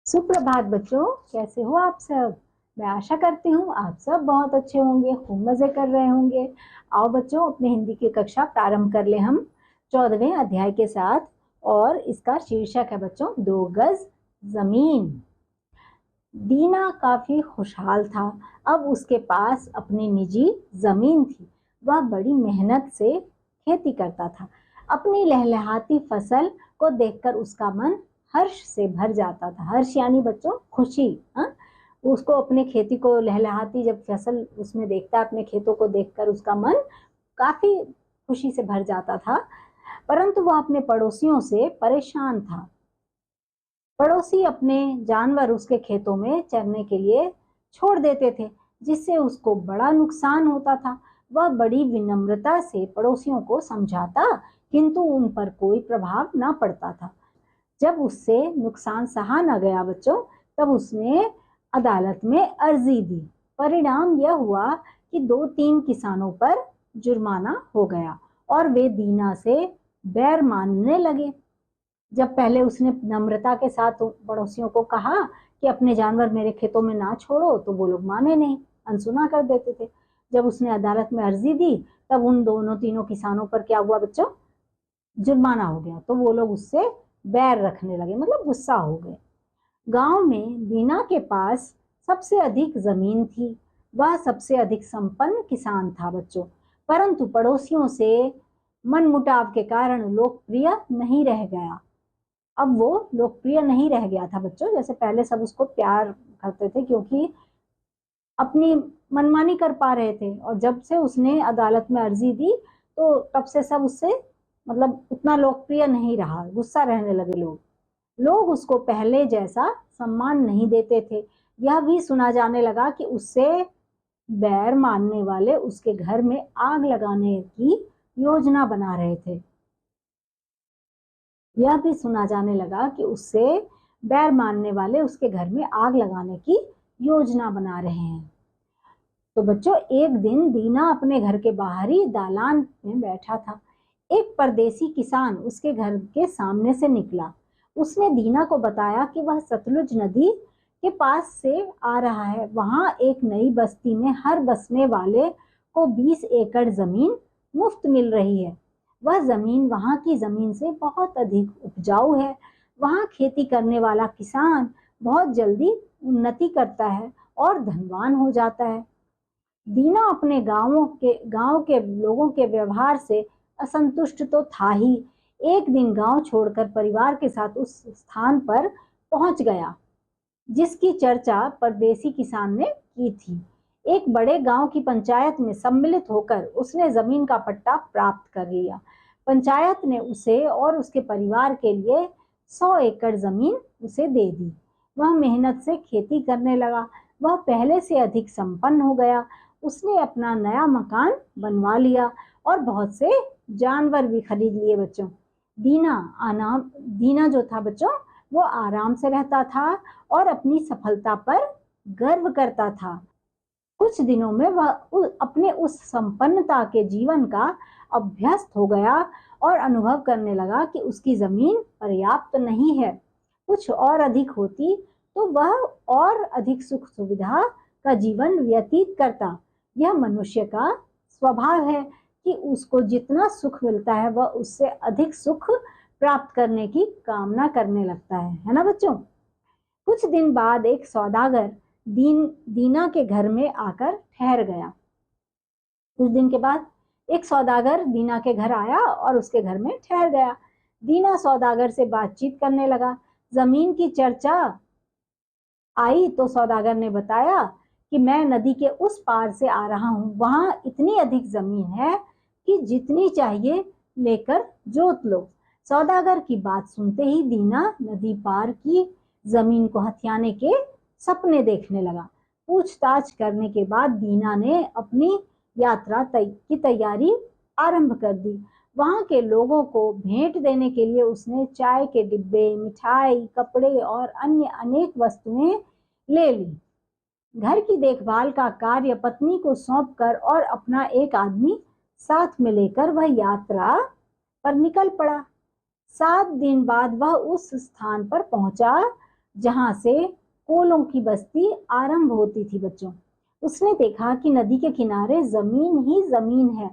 सुप्रभात बच्चों, कैसे हो आप सब। मैं आशा करती हूँ आप सब बहुत अच्छे होंगे, खूब मजे कर रहे होंगे। आओ बच्चों, अपने हिंदी की कक्षा प्रारंभ कर ले हम 14वें अध्याय के साथ। और इसका शीर्षक है बच्चों 2 गज जमीन। दीना काफी खुशहाल था। अब उसके पास अपनी निजी जमीन थी। वह बड़ी मेहनत से खेती करता था। अपनी लहलहाती फसल को देखकर उसका मन हर्ष से भर जाता था। हर्ष यानी बच्चों खुशी। हाँ, उसको अपने खेती को लहलहाती जब फसल उसमें देखता है, अपने खेतों को देखकर उसका मन काफी खुशी से भर जाता था। परंतु वह अपने पड़ोसियों से परेशान था। पड़ोसी अपने जानवर उसके खेतों में चरने के लिए छोड़ देते थे, जिससे उसको बड़ा नुकसान होता था। वह बड़ी विनम्रता से पड़ोसियों को समझाता, किंतु उन पर कोई प्रभाव न पड़ता था। जब उससे नुकसान सहा न गया बच्चों, तब उसने अदालत में अर्जी दी। परिणाम यह हुआ कि 2-3 किसानों पर जुर्माना हो गया और वे दीना से बैर मानने लगे। जब पहले उसने नम्रता के साथ पड़ोसियों को कहा कि अपने जानवर मेरे खेतों में ना छोड़ो, तो वो लोग माने नहीं, अनसुना कर देते थे। जब उसने अदालत में अर्जी दी, तब उन तीनों किसानों पर क्या हुआ बच्चों, जुर्माना हो गया। तो वो लोग उससे बैर रखने लगे, मतलब गुस्सा हो गए। गांव में दीना के पास सबसे अधिक जमीन थी। वह सबसे अधिक संपन्न किसान था बच्चों, परंतु पड़ोसियों से मनमुटाव के कारण लोकप्रिय नहीं रह गया। अब वो लोकप्रिय नहीं रह गया था बच्चों। जैसे पहले सब उसको प्यार करते थे, क्योंकि अपनी मनमानी कर पा रहे थे। और जब से उसने अदालत में अर्जी दी, तो तब से सब उससे मतलब उतना लोकप्रिय नहीं रहा, गुस्सा रहने लगे लोग। लोग उसको पहले जैसा सम्मान नहीं देते थे। यह भी सुना जाने लगा कि उससे बैर मानने वाले उसके घर में आग लगाने की योजना बना रहे थे। यह भी सुना जाने लगा कि उससे बैर मानने वाले उसके घर में आग लगाने की योजना बना रहे हैं। तो बच्चों, एक दिन दीना अपने घर के बाहरी दालान में बैठा था। एक परदेसी किसान उसके घर के सामने से निकला। उसने दीना को बताया कि वह सतलुज नदी के पास से आ रहा है। वहां एक नई बस्ती में हर बसने वाले को 20 एकड़ जमीन मुफ्त मिल रही है। वह जमीन वहां की जमीन से बहुत अधिक उपजाऊ है। वहां खेती करने वाला किसान बहुत जल्दी उन्नति करता है और धनवान हो जाता है। दीना अपने गांव के लोगों के व्यवहार से असंतुष्ट तो था ही। एक दिन गांव छोड़कर परिवार के साथ उस स्थान पर पहुंच गया जिसकी चर्चा परदेसी किसान ने की थी। एक बड़े गांव की पंचायत में सम्मिलित होकर उसने जमीन का पट्टा प्राप्त कर लिया। पंचायत ने उसे और उसके परिवार के लिए 100 एकड़ जमीन उसे दे दी। वह मेहनत से खेती करने लगा। वह पहले से अधिक संपन्न हो गया। उसने अपना नया मकान बनवा लिया और बहुत से जानवर भी खरीद लिए बच्चों। दीना जो था बच्चों, वो आराम से रहता था और अपनी सफलता पर गर्व करता था। कुछ दिनों में वह अपने उस संपन्नता के जीवन का अभ्यस्त हो गया और अनुभव करने लगा कि उसकी जमीन पर्याप्त नहीं है। कुछ और अधिक होती तो वह और अधिक सुख सुविधा का जीवन व्यतीत करता। यह मनुष्य का स्वभाव है कि उसको जितना सुख मिलता है, वह उससे अधिक सुख प्राप्त करने की कामना करने लगता है ना बच्चों। कुछ दिन बाद एक सौदागर दीना के घर में आकर ठहर गया। कुछ दिन के बाद एक सौदागर दीना के घर आया और उसके घर में ठहर गया। दीना सौदागर से बातचीत करने लगा। जमीन की चर्चा आई तो सौदागर ने बताया कि मैं नदी के उस पार से आ रहा हूँ। वहां इतनी अधिक जमीन है कि जितनी चाहिए लेकर जोत लो। सौदागर की बात सुनते ही दीना नदी पार की जमीन को हथियाने के सपने देखने लगा। पूछताछ करने के बाद दीना ने अपनी यात्रा की तैयारी आरंभ कर दी। वहां के लोगों को भेंट देने के लिए उसने चाय के डिब्बे, मिठाई, कपड़े और अन्य अनेक वस्तुएं ले ली। घर की देखभाल का कार्य पत्नी को सौंपकर और अपना एक आदमी साथ में लेकर वह यात्रा पर निकल पड़ा। 7 दिन बाद वह उस स्थान पर पहुंचा जहां से कोलों की बस्ती आरंभ होती थी। बच्चों, उसने देखा कि नदी के किनारे जमीन ही जमीन है,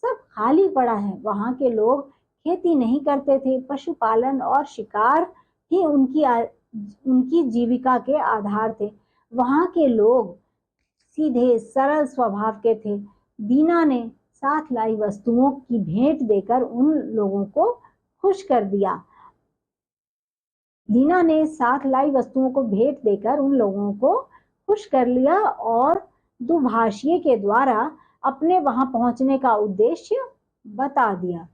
सब खाली पड़ा है। वहां के लोग खेती नहीं करते थे, पशुपालन और शिकार ही उनकी जीविका के आधार थे। वहां के लोग सीधे सरल स्वभाव के थे। दीना ने साथ लाई वस्तुओं की भेंट देकर उन लोगों को खुश कर दिया। दीना ने साथ लाई वस्तुओं को भेंट देकर उन लोगों को खुश कर लिया और दुभाषिए के द्वारा अपने वहां पहुंचने का उद्देश्य बता दिया।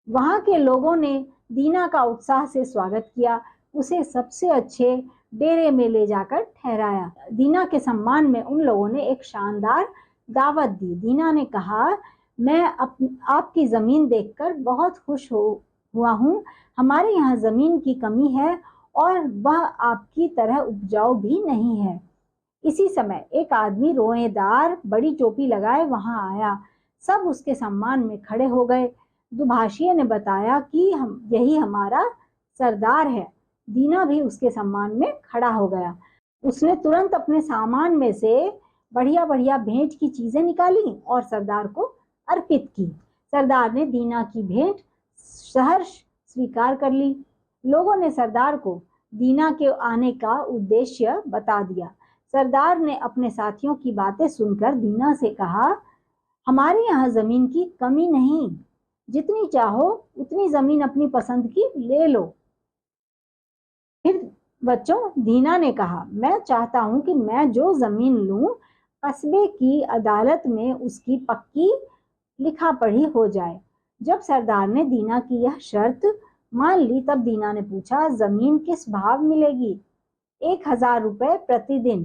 वहां के लोगों ने दीना का उत्साह से स्वागत किया, उसे सबसे अच्छे डेरे में ले जाकर ठहराया। दीना के सम्मान में उन लोगों ने एक शानदार दावत दी। दीना ने कहा, मैं आपकी जमीन देखकर बहुत खुश हुआ हूँ। हमारे यहाँ जमीन की कमी है और वह आपकी तरह उपजाऊ भी नहीं है। इसी समय एक आदमी रोएदार बड़ी टोपी लगाए वहां आया। सब उसके सम्मान में खड़े हो गए। दुभाषिए ने बताया कि यही हमारा सरदार है। दीना भी उसके सम्मान में खड़ा हो गया। उसने तुरंत अपने सामान में से बढ़िया बढ़िया भेंट की चीजें निकाली और सरदार को अर्पित की। सरदार ने दीना की भेंट सहर्ष स्वीकार कर ली। लोगों ने सरदार को दीना के आने का उद्देश्य बता दिया। सरदार ने अपने साथियों की बातें सुनकर दीना से कहा, हमारे यहाँ जमीन की कमी नहीं, जितनी चाहो उतनी जमीन अपनी पसंद की ले लो। फिर बच्चों, दीना ने कहा, मैं चाहता हूं कि मैं जो जमीन लूं, कस्बे की अदालत में उसकी पक्की लिखा पढ़ी हो जाए। जब सरदार ने दीना की यह शर्त मान ली, तब दीना ने पूछा, जमीन किस भाव मिलेगी? 1000 रुपए प्रतिदिन,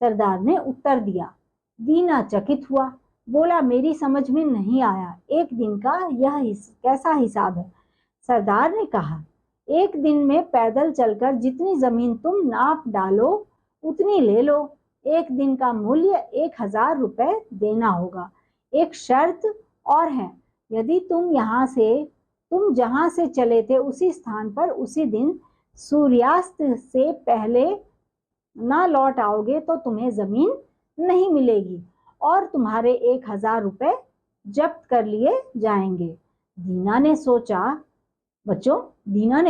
सरदार ने उत्तर दिया। दीना चकित हुआ, बोला, मेरी समझ में नहीं आया, एक दिन का यह कैसा हिसाब है? सरदार ने कहा, एक दिन में पैदल चलकर जितनी जमीन तुम नाप डालो उतनी ले लो। एक दिन का मूल्य 1000 रुपए देना होगा। एक शर्त और है, यदि तुम जहां से चले थे उसी स्थान पर उसी दिन सूर्यास्त से पहले ना लौट आओगे तो तुम्हें जमीन नहीं मिलेगी और तुम्हारे 1000 रुपए जब्त कर लिए जाएंगे। दीना ने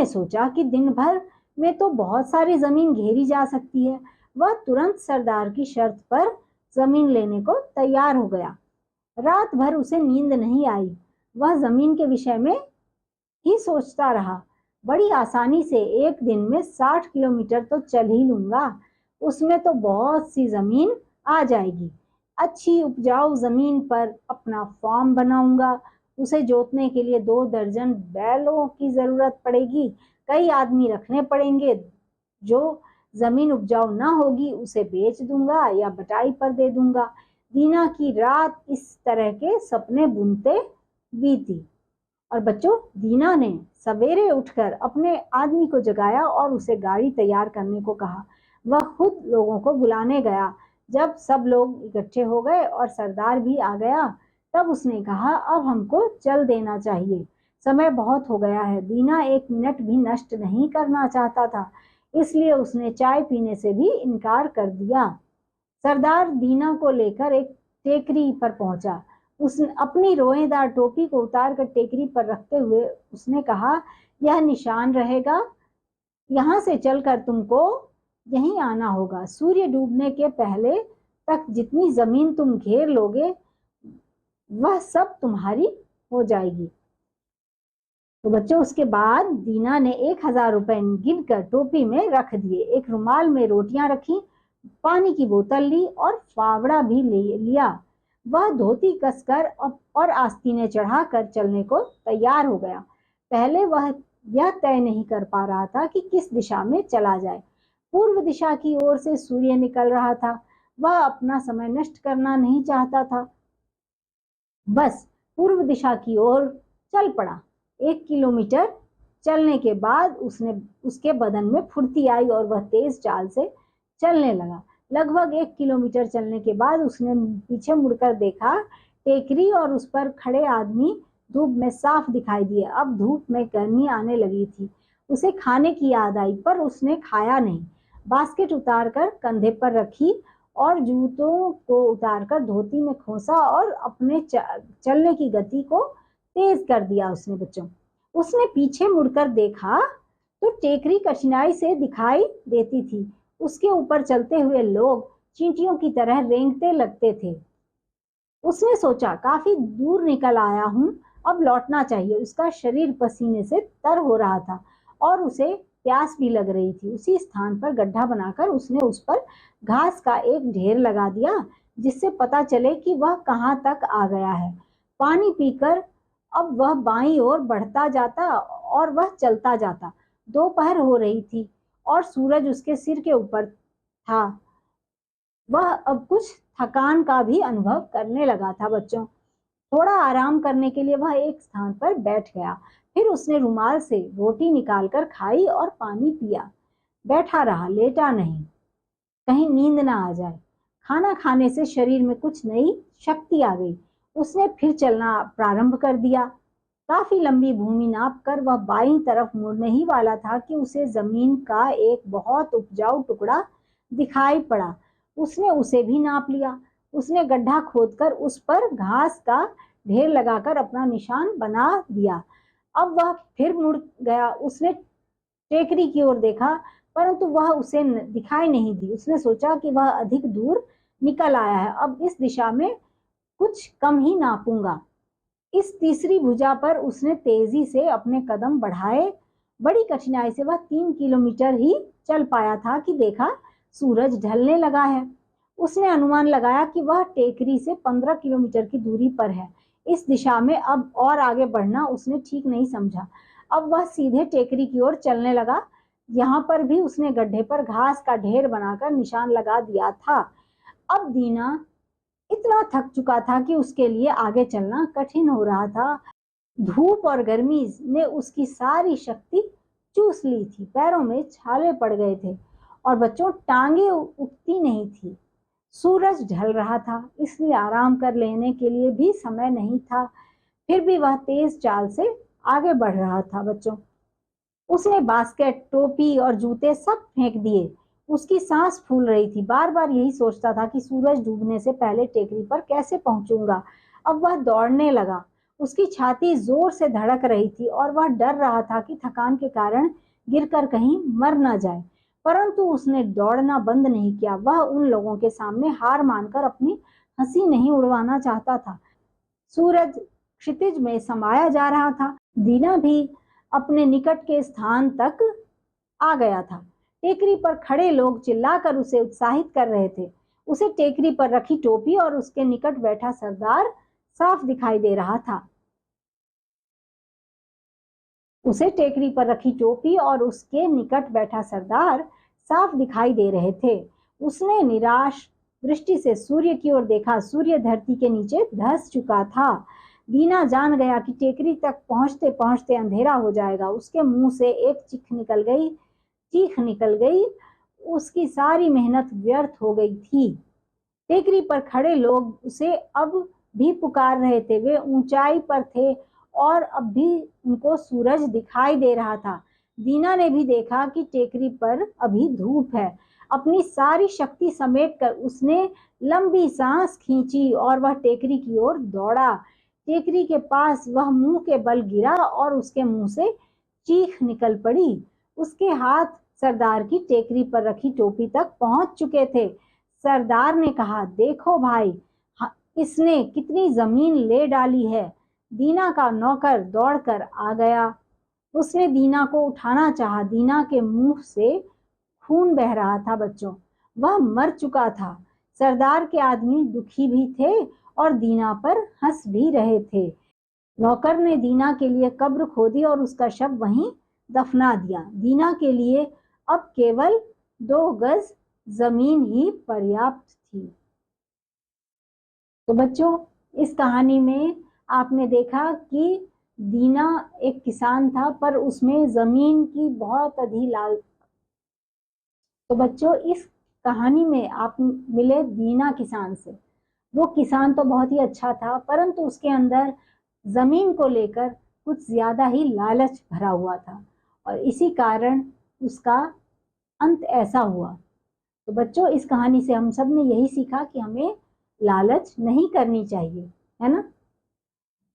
सोचा कि दिन भर में तो बहुत सारी जमीन घेरी जा सकती है। वह तुरंत सरदार की शर्त पर जमीन लेने को तैयार हो गया। रात भर उसे नींद नहीं आई। वह जमीन के विषय में ही सोचता रहा। बड़ी आसानी से एक दिन में 60 किलोमीटर तो चल ही लूंगा, उसमें तो बहुत सी जमीन आ जाएगी। अच्छी उपजाऊ जमीन पर अपना फार्म बनाऊंगा। उसे जोतने के लिए 2 दर्जन बैलों की जरूरत पड़ेगी। कई आदमी रखने पड़ेंगे। जो जमीन उपजाऊ ना होगी उसे बेच दूंगा या बटाई पर दे दूंगा। दीना की रात इस तरह के सपने बुनते बीती। और बच्चों, दीना ने सवेरे उठकर अपने आदमी को जगाया और उसे गाड़ी तैयार करने को कहा। वह खुद लोगों को बुलाने गया। जब सब लोग इकट्ठे हो गए और सरदार भी आ गया, तब उसने कहा, अब हमको चल देना चाहिए, समय बहुत हो गया है। दीना 1 मिनट भी नष्ट नहीं करना चाहता था, इसलिए उसने चाय पीने से भी इनकार कर दिया। सरदार दीना को लेकर एक टेकरी पर पहुंचा। उसने अपनी रोएदार टोपी को उतारकर टेकरी पर रखते हुए उसने कहा, यह निशान रहेगा, यहाँ से चलकर तुमको यहीं आना होगा। सूर्य डूबने के पहले तक जितनी जमीन तुम घेर लोगे वह सब तुम्हारी हो जाएगी। तो बच्चों, उसके बाद दीना ने 1000 रुपए गिनकर टोपी में रख दिए। एक रुमाल में रोटियां रखी, पानी की बोतल ली और फावड़ा भी लिया। वह धोती कसकर और आस्तीनें चढ़ाकर चलने को तैयार हो गया। पहले वह यह तय नहीं कर पा रहा था कि किस दिशा में चला जाए। पूर्व दिशा की ओर से सूर्य निकल रहा था। वह अपना समय नष्ट करना नहीं चाहता था, बस पूर्व दिशा की ओर चल पड़ा। 1 किलोमीटर चलने के बाद उसके बदन में फुर्ती आई और वह तेज चाल से चलने लगा। लगभग 1 किलोमीटर चलने के बाद उसने पीछे मुड़कर देखा। टेकरी और उस पर खड़े आदमी धूप में साफ दिखाई दिए। अब धूप में गर्मी आने लगी थी। उसे खाने की याद आई पर उसने खाया नहीं। बास्केट उतारकर कंधे पर रखी और जूतों को उतारकर धोती में खोसा और अपने चलने की गति को तेज कर दिया उसने बच्चों। उसने पीछे मुड़कर देखा तो टेकरी कठिनाई से दिखाई देती थी। उसके ऊपर चलते हुए लोग चींटियों की तरह रेंगते लगते थे। उसने सोचा काफी दूर निकल आया हूं, अब लौटना चाहिए। उसका शरीर पसीने से तर हो रहा था और उसे प्यास भी लग रही थी। उसी स्थान पर गड्ढा बनाकर उसने उस पर घास का एक ढेर लगा दिया जिससे पता चले कि वह कहां तक आ गया है। पानी पीकर अब वह बाईं ओर बढ़ता जाता और वह चलता जाता। दोपहर हो रही थी और सूरज उसके सिर के ऊपर था। वह अब कुछ थकान का भी अनुभव करने लगा था बच्चों। थोड़ा आराम करने के लिए वह एक स्थान पर बैठ गया। फिर उसने रुमाल से रोटी निकालकर खाई और पानी पिया। बैठा रहा, लेटा नहीं, कहीं नींद ना आ जाए। खाना खाने से शरीर में कुछ नई शक्ति आ गई। उसने फिर चलना प्रारंभ कर दिया। काफी लंबी भूमि नाप कर वह बाईं तरफ मुड़ने ही वाला था कि उसे जमीन का एक बहुत उपजाऊ टुकड़ा दिखाई पड़ा। उसने उसे भी नाप लिया। उसने गड्ढा खोदकर उस पर घास का ढेर लगाकर अपना निशान बना दिया। अब वह फिर मुड़ गया। उसने टेकरी की ओर देखा परंतु वह उसे दिखाई नहीं दी। उसने सोचा कि वह अधिक दूर निकल आया है, अब इस दिशा में कुछ कम ही नापूंगा। इस तीसरी भुजा पर उसने तेजी से अपने कदम बढ़ाए। बड़ी कठिनाई से वह 3 किलोमीटर ही चल पाया था कि देखा सूरज ढलने लगा है। उसने अनुमान लगाया कि वह टेकरी से 15 किलोमीटर की दूरी पर है। इस दिशा में अब और आगे बढ़ना उसने ठीक नहीं समझा। अब वह सीधे टेकरी की ओर चलने लगा। यहाँ पर भी उसने गड्ढे पर घास का ढेर बनाकर निशान लगा दिया था। अब दीना इतना थक चुका था कि उसके लिए आगे चलना कठिन हो रहा था। धूप और गर्मी ने उसकी सारी शक्ति चूस ली थी। पैरों में छाले पड़ गए थे और बच्चों टांगे उठती नहीं थी। सूरज ढल रहा था इसलिए आराम कर लेने के लिए भी समय नहीं था। फिर भी वह तेज चाल से आगे बढ़ रहा था बच्चों। उसने बास्केट, टोपी और जूते सब फेंक दिए। उसकी सांस फूल रही थी। बार बार यही सोचता था कि सूरज डूबने से पहले टेकरी पर कैसे पहुंचूंगा। अब वह दौड़ने लगा। उसकी छाती जोर से धड़क रही थी और वह डर रहा था कि थकान के कारण गिरकर कहीं मर न जाए। परंतु उसने दौड़ना बंद नहीं किया। वह उन लोगों के सामने हार मानकर अपनी हंसी नहीं उड़वाना चाहता था। सूरज क्षितिज में समाया जा रहा था। दीना भी अपने निकट के स्थान तक आ गया था। टेकरी पर खड़े लोग चिल्लाकर उसे उत्साहित कर रहे थे। उसे टेकरी पर रखी टोपी और उसके निकट बैठा सरदार साफ दिखाई दे रहा था। उसे टेकरी पर रखी टोपी और उसके निकट बैठा सरदार साफ दिखाई दे रहे थे। उसने निराश दृष्टि से सूर्य की ओर देखा। सूर्य धरती के नीचे धंस चुका था। दीना जान गया कि टेकरी तक पहुंचते पहुंचते अंधेरा हो जाएगा। उसके मुंह से एक चीख निकल गई। उसकी सारी मेहनत व्यर्थ हो गई थी। टेकरी पर खड़े लोग उसे अब भी पुकार रहे थे। वे ऊंचाई पर थे और अब भी उनको सूरज दिखाई दे रहा था। दीना ने भी देखा कि टेकरी पर अभी धूप है। अपनी सारी शक्ति समेटकर उसने लंबी सांस खींची और वह टेकरी की ओर दौड़ा। टेकरी के पास वह मुंह के बल गिरा और उसके मुंह से चीख निकल पड़ी। उसके हाथ सरदार की टेकरी पर रखी टोपी तक पहुंच चुके थे। सरदार ने कहा, देखो भाई, इसने कितनी जमीन ले डाली है। दीना का नौकर दौड़कर आ गया। उसने दीना को उठाना चाहा। दीना के मुंह से खून बह रहा था बच्चों। वह मर चुका था। सरदार के आदमी दुखी भी थे और दीना पर हंस भी रहे थे। नौकर ने दीना के लिए कब्र खोदी और उसका शव वहीं दफना दिया। दीना के लिए अब केवल 2 गज जमीन ही पर्याप्त थी। तो बच्चों, इस कहानी में आपने देखा कि दीना एक किसान था पर उसमें जमीन की बहुत अधिक लाल। तो बच्चों, इस कहानी में आप मिले दीना किसान से। वो किसान तो बहुत ही अच्छा था परंतु उसके अंदर जमीन को लेकर कुछ ज्यादा ही लालच भरा हुआ था और इसी कारण उसका अंत ऐसा हुआ। तो बच्चों, इस कहानी से हम सब ने यही सीखा कि हमें लालच नहीं करनी चाहिए, है ना।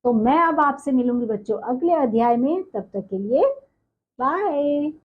तो मैं अब आपसे मिलूंगी बच्चों अगले अध्याय में, तब तक के लिए बाय।